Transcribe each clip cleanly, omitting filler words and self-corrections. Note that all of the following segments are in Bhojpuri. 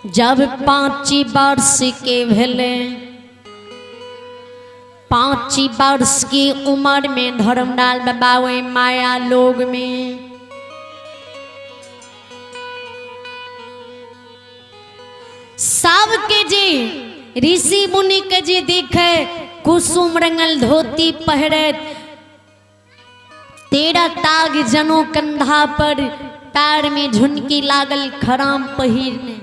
जब 5 वर्ष के भेले 5 वर्ष की उम्र में धर्मलाल बाबा वही माया लोग में सबके जी ऋषि मुनि के जी दिखे कुसुम रंगल धोती पहरे 13 ताग जनो कंधा पर पैर में झुनकी लागल खराम पहिरने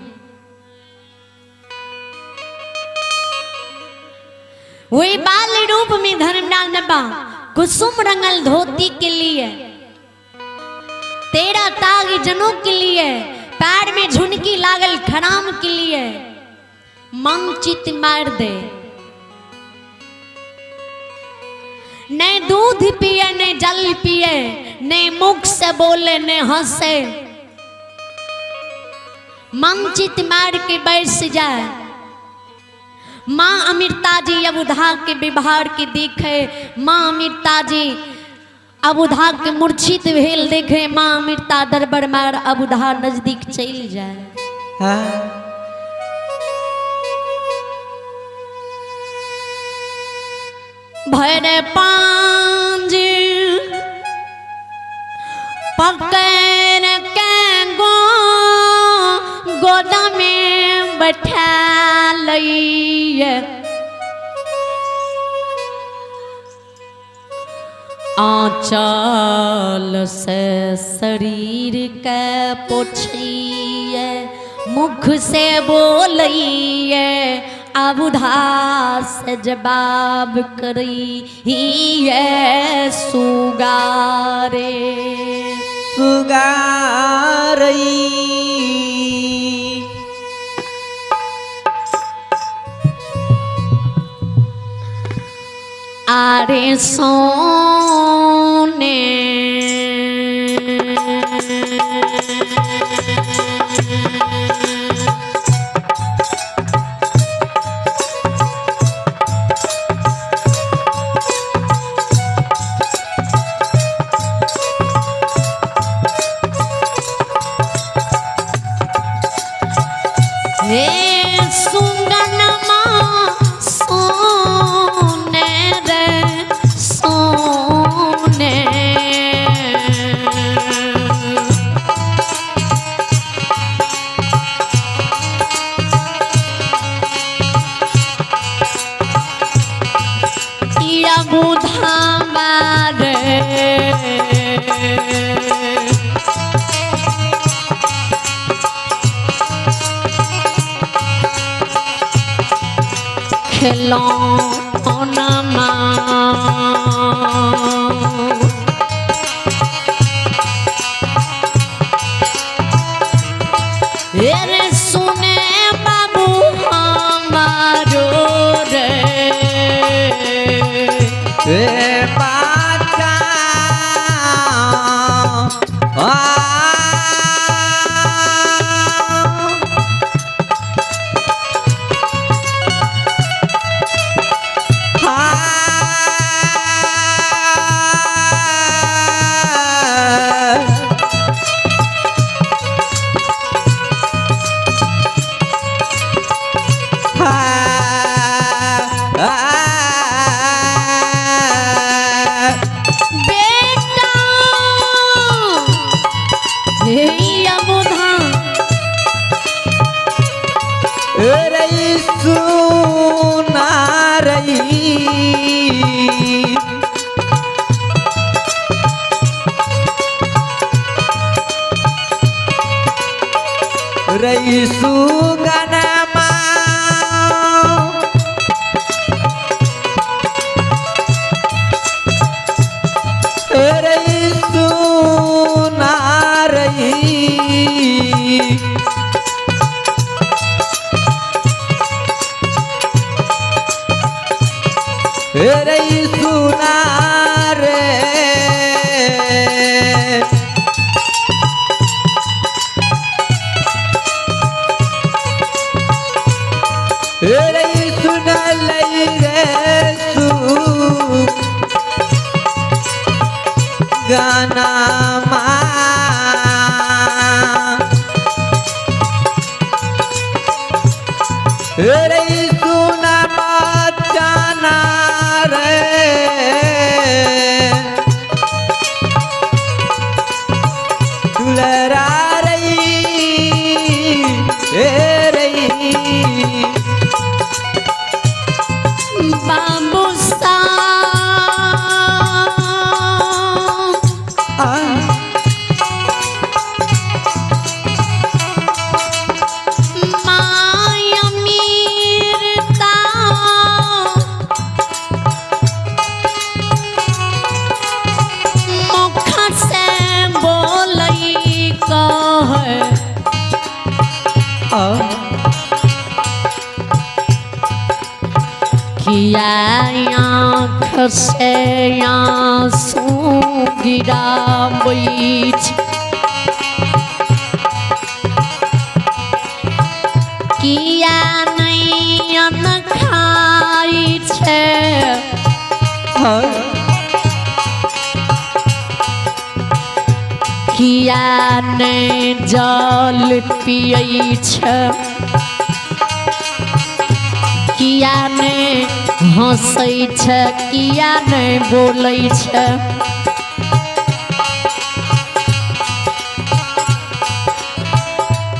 वही बाल रूप में धर्मलाल बाबा कुसुम रंगल धोती के लिए 13 ताग जनों के लिए पैर में झुनकी लागल खराम के लिए मंचित मार दे न दूध पिए न जल पिए न मुख से बोले न हंसे मंचित मार के बैठ जाए। माँ अमृता जी अबुधा के व्यवहार के देखे माँ अमृता जी अबुधा के मूर्छित भेल देखे माँ अमृता दरबार मार अबुधा नजदीक चल जाए। भैरे पांज पकड़ के गोदा में बैठा लइए आंचल से शरीर के पोछिए मुख से बोलिए अबुधा से जवाब करिए सुगारे सुगारई आरे सोने खिलौना रे सुने बाबू हमारो रे बाचा रईसु गनमा रईसु नारई रईसु नारे गाना रही सुना बचाना रे दुलरा रही रही बाबू किया आँख से आंसू गिराबै किया नहीं अन्न खाई छे किया नहीं जल पियै छे किया नहीं हंसै छे किया नहीं बोलै छे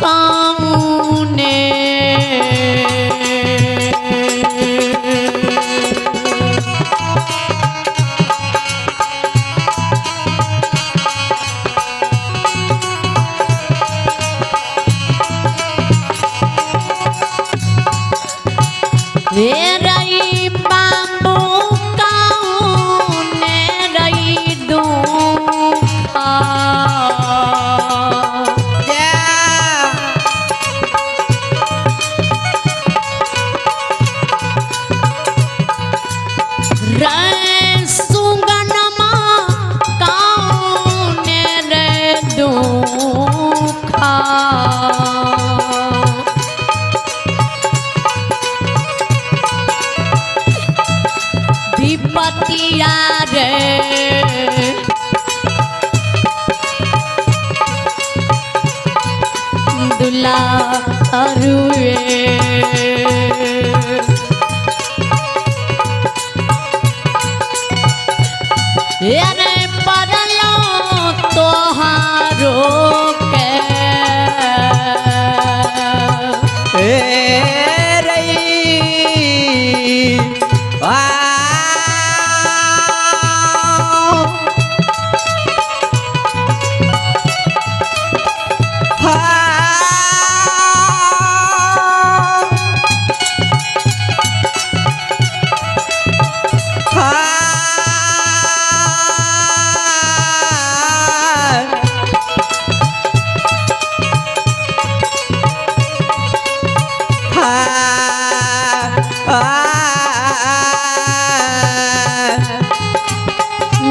कौने रही बाबू कौने रही दुखा रे सुगनमा कौने रे दुखा विपतिया रे दुला अरुए अरे पड़लो तोहारो के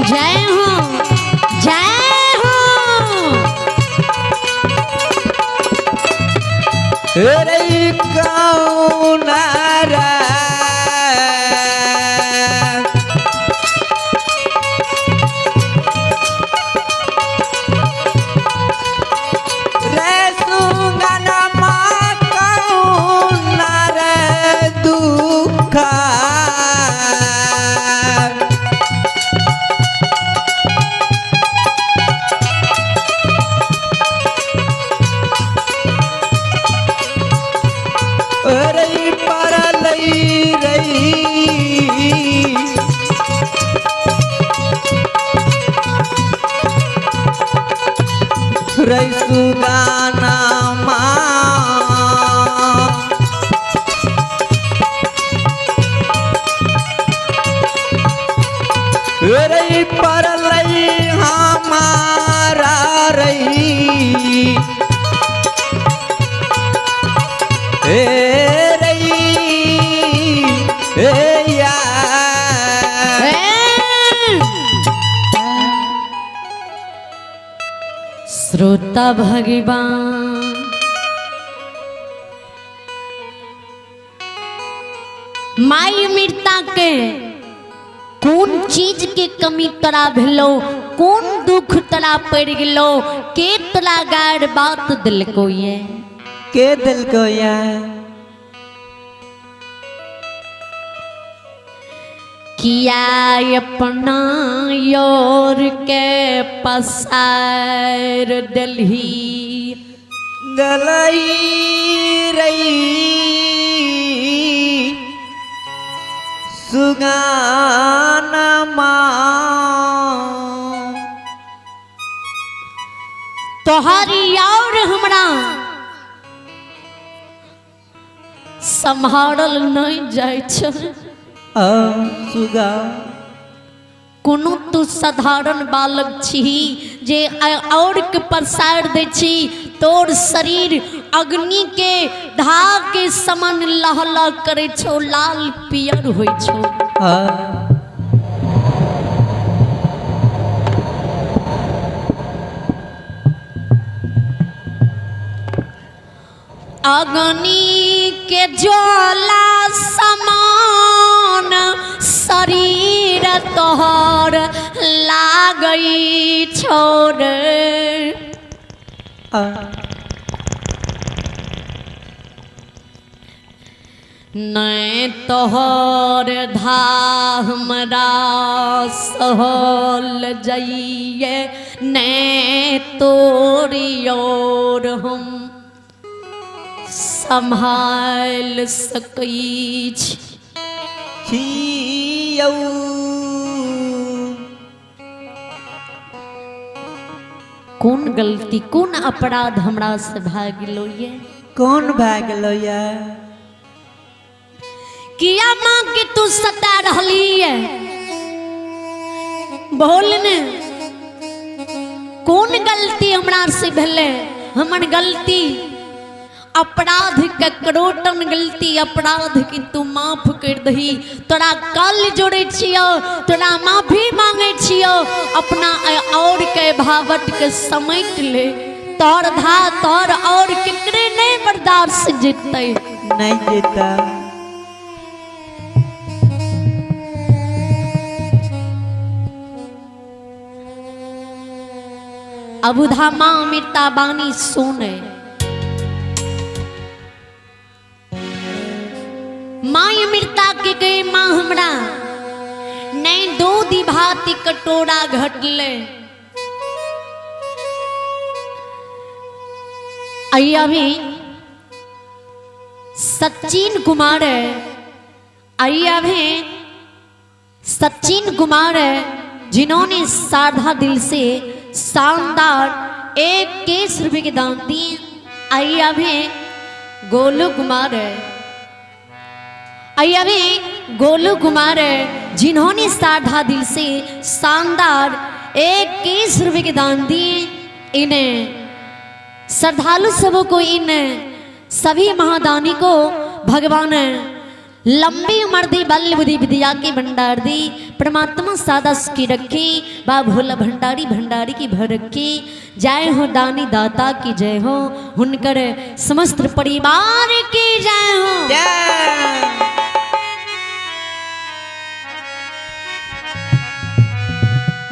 जय हो जय हो रही कौनारा रे सुगना माँ कौनारा दुखा रही पर लई रही रही सुगाना रही पर लई हमारा रही श्रोता भगवान माई मृता के कौन चीज के कमी तोरा भेलो कौन दुख तोरा पड़ गेलो के तोरा गाड़ बात दिलको ये के दिल को या किया अपना योर के पसार दिल्ही दलई रही सुगाना माँ तोहारी और हमरा संभारल नहीं जाय छ सुगा कोनो तू साधारण बालक छी जे और के प्रसार दे छी तोर शरीर अग्नि के धा के समान लहला करे छो लाल पियर होय छो अग्नि के ज्वाला समान शरीर तोहर लागई छोड़ नहीं तोहर धा हमरा सहल जाइए नहीं तोरी और हम संभाल सकई छियौ कौन गलती कौन अपराध हमरा से भाग लो ये कौन भाग लो या किया माँ के तू सता रहली है बोल ने कौन गलती हमरा से भेले हमर गलती अपराध के करोटन गलती अपराध की तू माफ कर दही तोरा कल जोड़े छियो तोरा माफी मांगे छियो अपना और के भावट के समेट ले तोर धा तोर और केकरे नहीं बर्दाश्त जीतते नहीं जीता अबुधा माँ अमृता बानी सोने माँ अमृता के गए माँ हमरा नहीं दो दिभाती कटोरा घटले अभी सचिन कुमार जिन्होंने साधा दिल से शानदार 1 केस रुपए के दान दिए अभी गोलू कुमार जिन्होंने साधा दिल से शानदार 1 केस रुपए के दान दिए इन्हें श्रद्धालु सबों को इन सभी महादानी को भगवान लंबी उम्र दी बल बुद्धि विद्या की भंडार दी परमात्मा सादा की रखी बा भोला भंडारी भंडारी की भर रखी जय हो दानी दाता की जय हो हुनकर समस्त परिवार की जय हो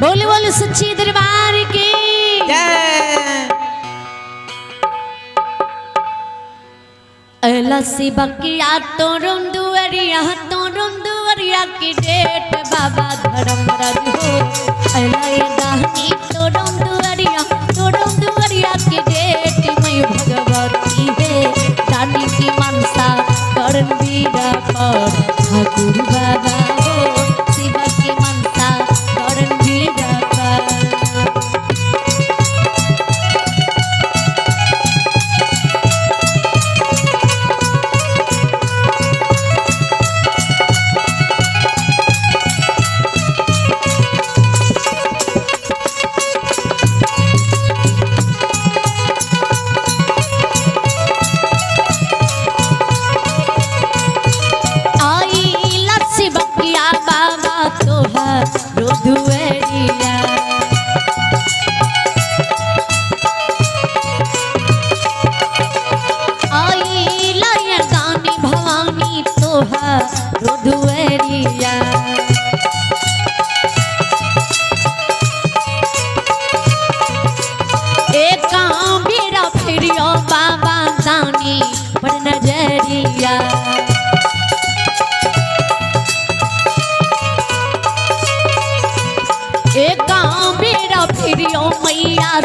बोल बोल सच्ची दरबार की अला से बकिया तोरम दुआरिया की डेट बाबा धर्म राज हो अला ये दानी तोरम दुआरिया की डेट मैं भगवती है दानी की मनसा करन बीरा पर ठाकुर बाबा हो शिव की मनसा करन बीरा पर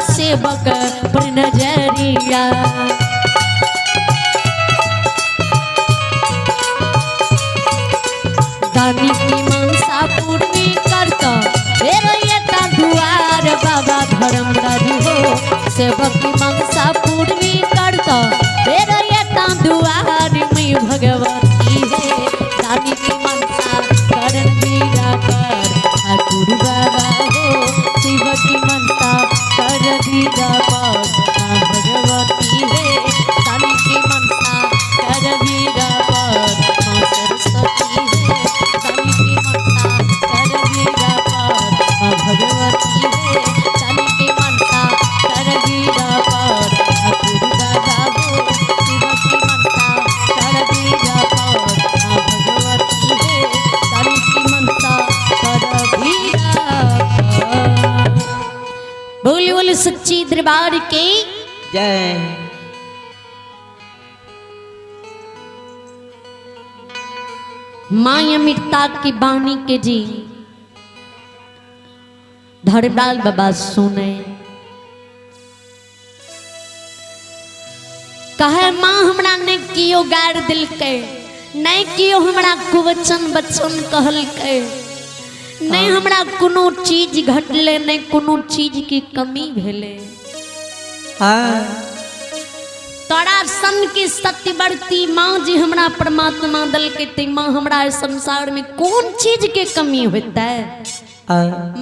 सेवक पर नजरिया। दानी की मनसा पूर्णी करता येता दुआर बाबा धर्मराज हो। सेवक की मनसा पूर्णी करता येता दुआर में भगवती है। दानी की मनसा करण वीरा कर ठाकुर बाबा हो। शिव की मनसा कर वीरा पर भगवती है। दानी की मनसा कर वीरा पर माँ सरस्वती है। दानी की मनसा कर वीरा पर माँ भगवती है। दानी की मनसा कर वीरा पर ठाकुर बाबा हो। शिव की मनसा कर वीरा पर माँ भगवती है। दानी की मनसा कर वीरा पर। बोली बोली सच्ची दरबार की जय। माँ अमृता की बानी के जी धर्मलाल बाबा सुने कहे माँ हमरा ने कियो गार दिल के नहीं कियो हमरा कुवचन बचन कहल के नहीं हमरा कोनो चीज घटले नहीं कोनो चीज की कमी भेले। हाँ तोरा सन की सत्यवर्ती माँ जी हमरा परमात्मा दल के ते माँ हमरा इस संसार में कौन चीज के कमी होता है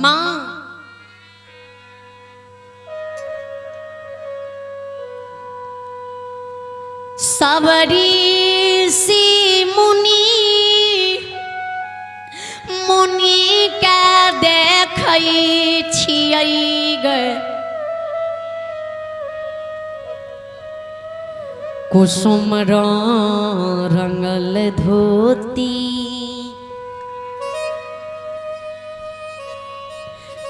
माँ। सबरी सी मुनि मुनि के देखै छियै गे कुसुम रंगल धोती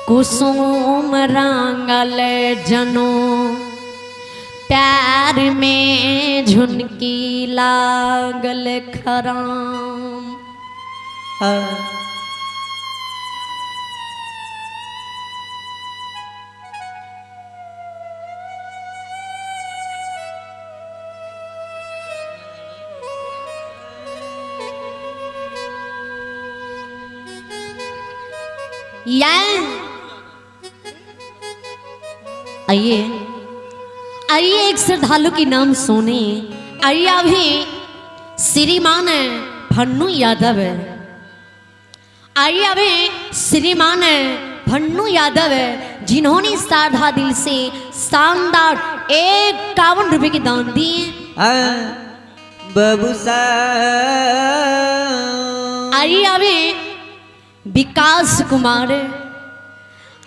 कुसुम रंगल जनो प्यार में झुनकी लागल खराम। आइए आइए एक श्रद्धालु की नाम सुने। आइए अभी श्रीमान भन्नू यादव है। आइए अभी श्रीमान भन्नू यादव है जिन्होंने साधा दिल से शानदार 51 रुपए की दान दिए। बाबू आइए अभी विकास कुमार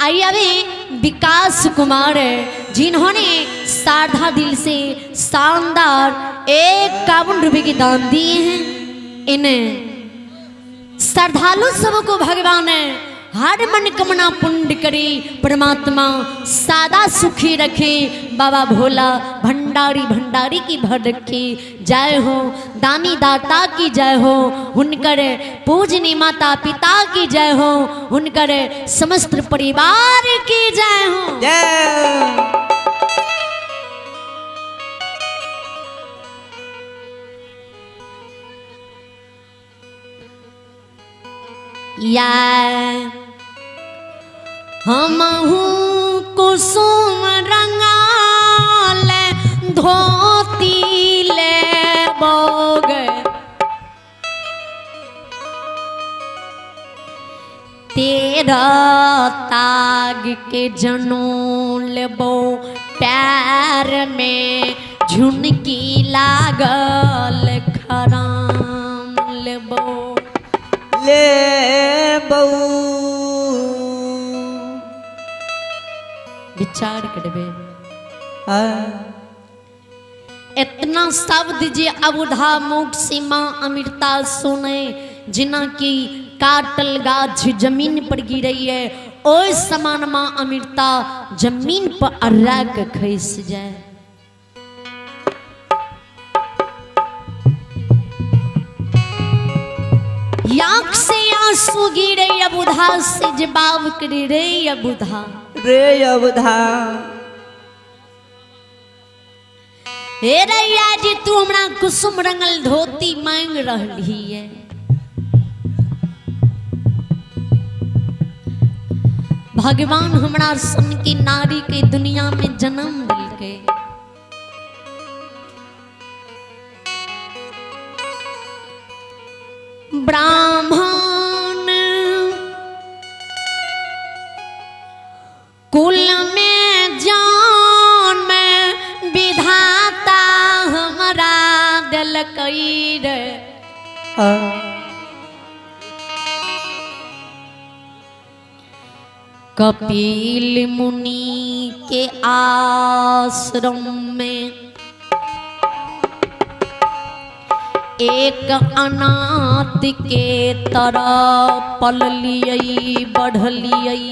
आइए अभी विकास कुमार जिन्होंने साधा दिल से शानदार 51 रुपए की दान दिए हैं। इन्हें श्रद्धालु सबको भगवान हर मनोकामना पूर्ण करे परमात्मा सादा सुखी रखे। बाबा भोला भंडारी भंडारी की भर रखे। जय हो दानी दाता की जय हो। उनकर पूजनी माता पिता की जय हो। उनकर समस्त परिवार की जय हो। जय। या हमहू कुसुम रंगाल धोती ले बोग तेरा ताग के जनू लेबो पैर में झुनकी लागल खराम लेबो ले बऊ विचार करबे। इतना शब्द जे अबुधा मुख से माँ अमृता सुने जिना की काटल गाछ जमीन पर गिरई है ओय समान माँ अमृता जमीन पर अर्रा के खस जाए। आँख से आंसू गिरे अबुधा से जवाब करे रे अबुधा रे अबुधा हे रैया जी तू हमरा कुसुम रंगल धोती मांग रही है। भगवान हमरा सन की नारी के दुनिया में जन्म दिलके। ब्राह्मण कुल में जान में विधाता हमरा दिलकई रे। कपिल मुनि के आश्रम में एक अनाथ के तरह पल लियई बढ़लियई।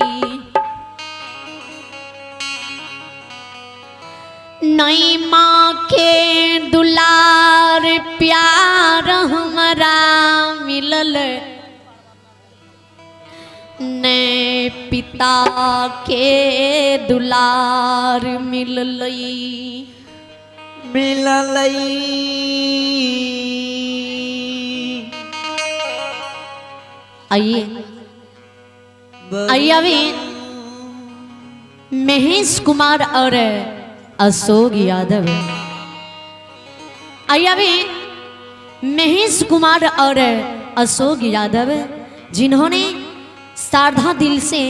नई माँ के दुलार प्यार हमरा मिलल, ने पिता के दुलार मिललई। आइए आइए अभी महेश कुमार और अशोक यादव। आइए अभी महेश कुमार और अशोक यादव जिन्होंने साधा दिल से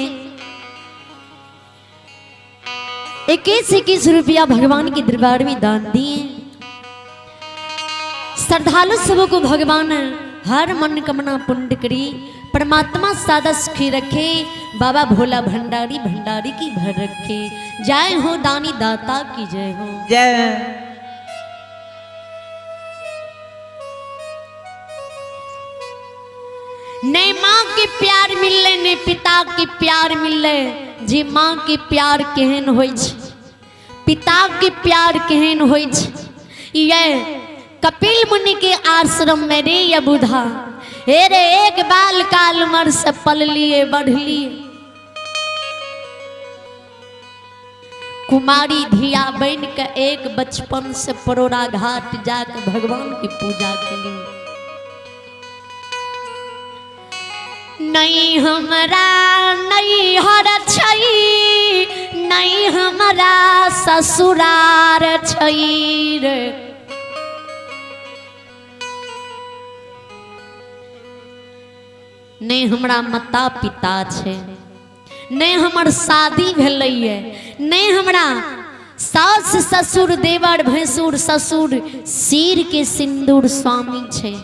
21 रुपया भगवान के दरबार में दान दिए। श्रद्धालु सबों को भगवान हर मनोकामना पूर्ण करी, परमात्मा सादा सुखी रखे, बाबा भोला भंडारी भंडारी की भर रखे। जय हो दानी दाता की जय हो। जय। ने माँ के प्यार मिलले, ने पिता के प्यार मिलले। जी माँ के प्यार केहन होय छै, पिता के प्यार केहन होय छै। ये कपिल मुनि के आश्रम में रे या बुधा, हे रे एक बाल काल उमर से पल लिए बढ़ लिए। कुमारी धिया बन के एक बचपन से परोरा घाट जाकर भगवान की पूजा करी। नहीं हमरा नहीं हर छई, नहीं हमरा ससुरार छई रे। नहीं हमरा माता पिता छे, नहीं हमर शादी भेलैये, नहीं हमरा सास ससुर देवर भैंसुर ससुर सिर के सिंदूर स्वामी छे।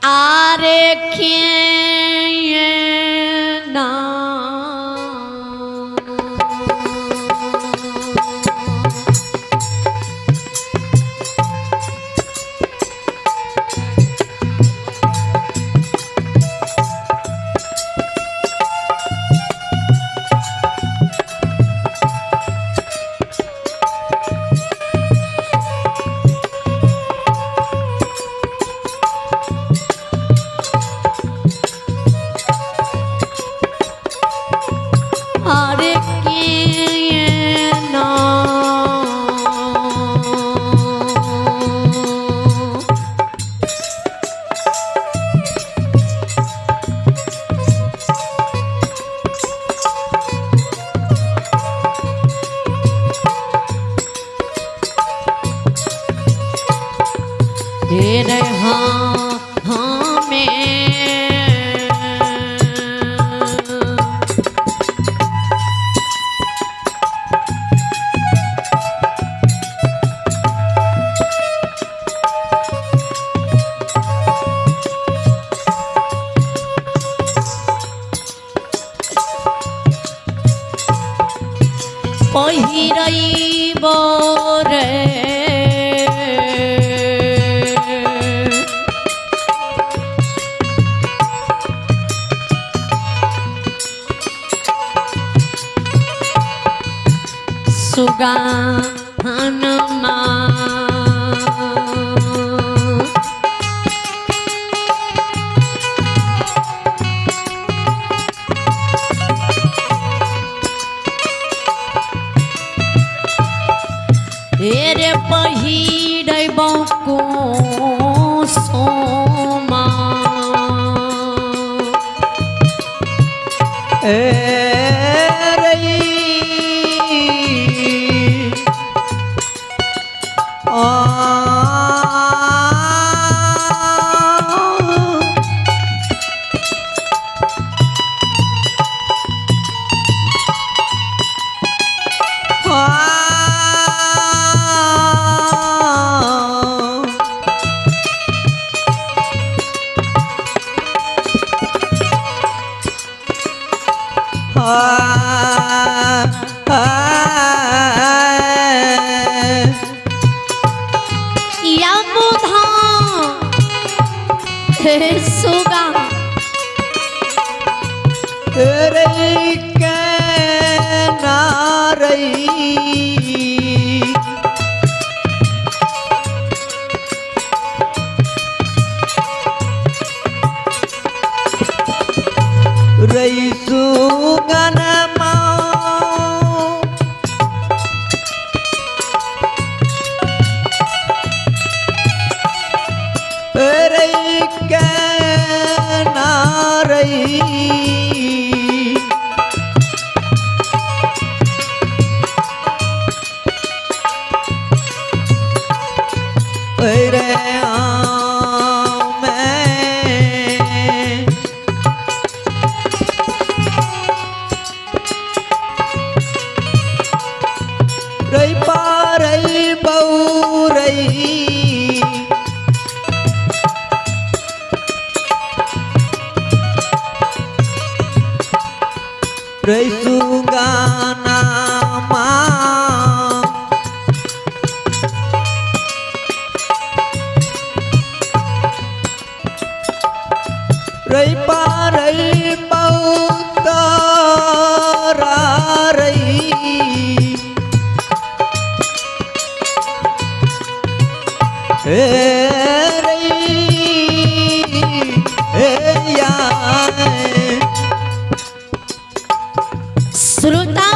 आरे के ना पहिरई बोरे सुगा हनुमा पहिरब कुसुमा यमुना हे सुगा रई सुगन रई पारई बउरई रई सुगाना रई पारई बहुतारा रई श्रोता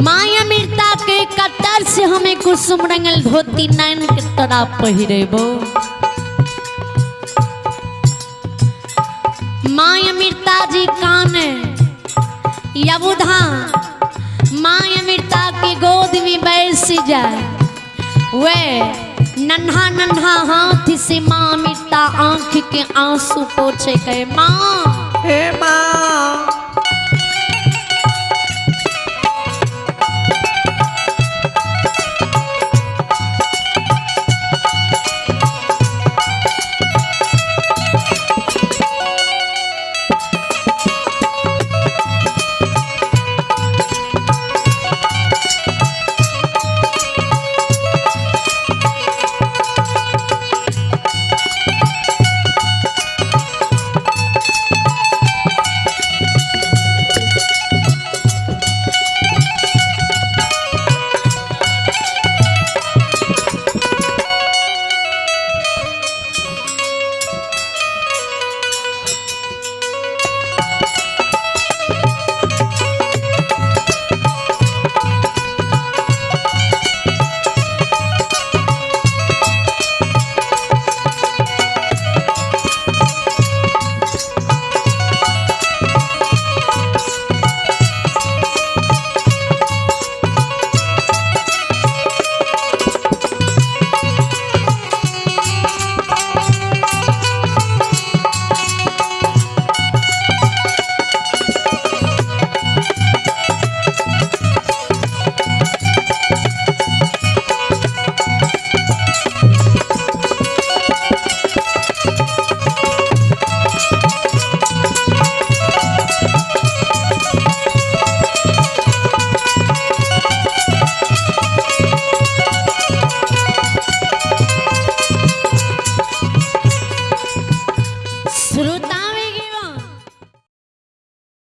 माँ अमृता के कतर से हमें कुसुम रंगल धोती नैन के तरह पहिरेबो माँ अमृता जी काने यबुधा माँ अमृता की गोद में बैठ जाए वे नन्हा नन्हा हाथ से माँ अमृता आंख के आंसू पोछे गए माँ हे माँ